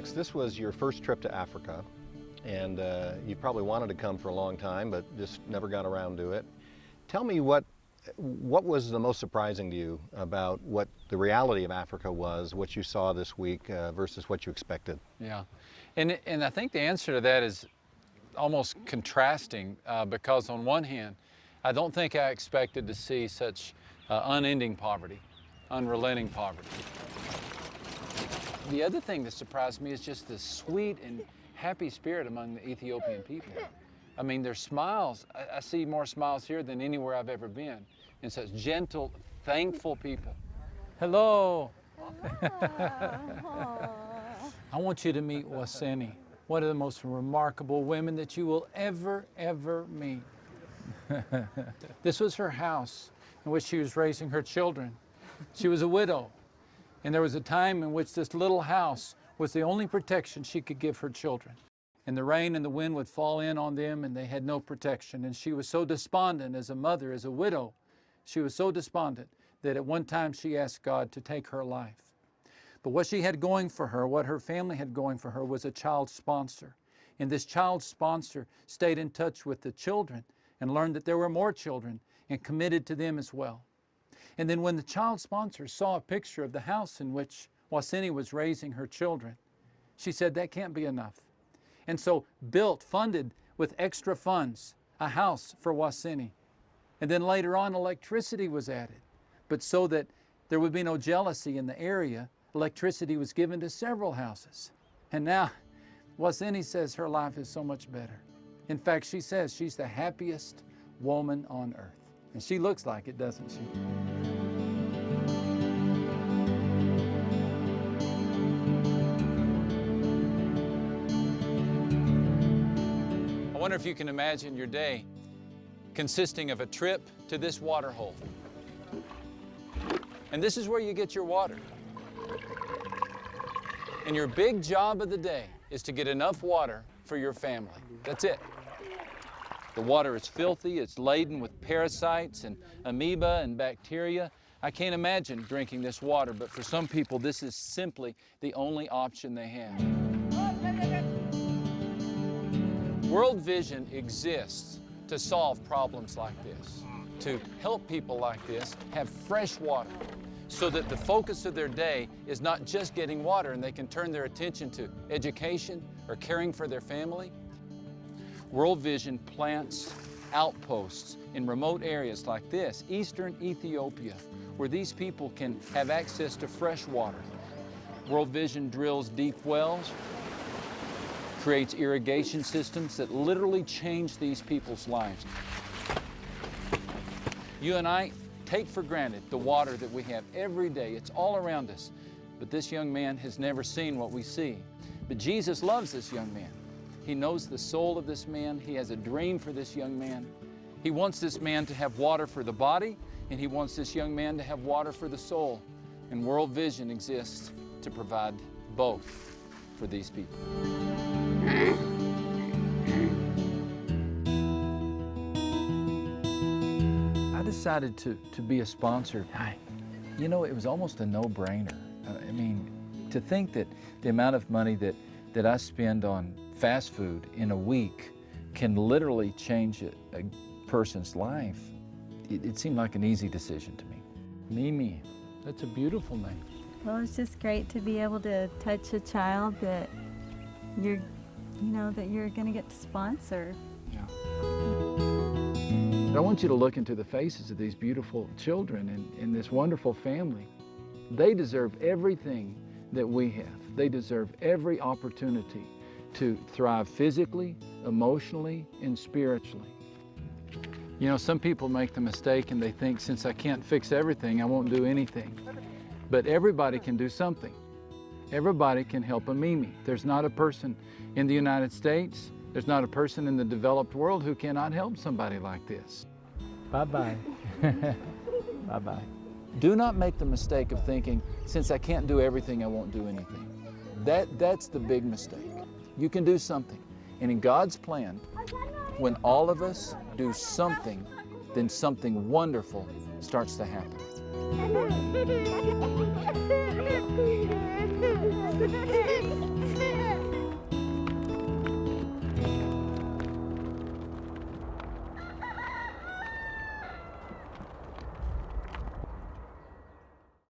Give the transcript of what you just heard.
Max, this was your first trip to Africa, and you probably wanted to come for a long time, but just never got around to it. Tell me what was the most surprising to you about what the reality of Africa was, what you saw this week versus what you expected? Yeah, and I think the answer to that is almost contrasting because on one hand, I don't think I expected to see such unending poverty, unrelenting poverty. The other thing that surprised me is just the sweet and happy spirit among the Ethiopian people. I mean, their smiles, I see more smiles here than anywhere I've ever been. And such gentle, thankful people. Hello. I want you to meet Waseni, one of the most remarkable women that you will ever meet. This was her house in which she was raising her children. She was a widow, and there was a time in which this little house was the only protection she could give her children. And the rain and the wind would fall in on them, and they had no protection. And she was so despondent as a mother, as a widow. She was so despondent that at one time she asked God to take her life. But what she had going for her, what her family had going for her, was a child sponsor. And this child sponsor stayed in touch with the children and learned that there were more children and committed to them as well. And then when the child sponsor saw a picture of the house in which Waseni was raising her children, she said, that can't be enough. And so funded with extra funds, a house for Waseni. And then later on, electricity was added. But so that there would be no jealousy in the area, electricity was given to several houses. And now, Waseni says her life is so much better. In fact, she says she's the happiest woman on earth. And she looks like it, doesn't she? I wonder if you can imagine your day consisting of a trip to this water hole. And this is where you get your water. And your big job of the day is to get enough water for your family. That's it. The water is filthy, it's laden with parasites and amoeba and bacteria. I can't imagine drinking this water, but for some people, this is simply the only option they have. World Vision exists to solve problems like this, to help people like this have fresh water so that the focus of their day is not just getting water and they can turn their attention to education or caring for their family. World Vision plants outposts in remote areas like this, eastern Ethiopia, where these people can have access to fresh water. World Vision drills deep wells, creates irrigation systems that literally change these people's lives. You and I take for granted the water that we have every day. It's all around us. But this young man has never seen what we see. But Jesus loves this young man. He knows the soul of this man. He has a dream for this young man. He wants this man to have water for the body, and he wants this young man to have water for the soul. And World Vision exists to provide both for these people. I decided to be a sponsor. You know, it was almost a no-brainer. I mean, to think that the amount of money that I spend on fast food in a week can literally change a person's life, it seemed like an easy decision to me. Mimi, that's a beautiful name. Well, it's just great to be able to touch a child that you're going to get to sponsor. Yeah. I want you to look into the faces of these beautiful children and this wonderful family. They deserve everything that we have. They deserve every opportunity to thrive physically, emotionally, and spiritually. You know, some people make the mistake and they think, since I can't fix everything, I won't do anything. But everybody can do something. Everybody can help a Mimi. There's not a person in the United States, there's not a person in the developed world who cannot help somebody like this. Bye-bye. Bye-bye. Do not make the mistake of thinking, since I can't do everything, I won't do anything. That's the big mistake. You can do something. And in God's plan, when all of us do something, then something wonderful starts to happen.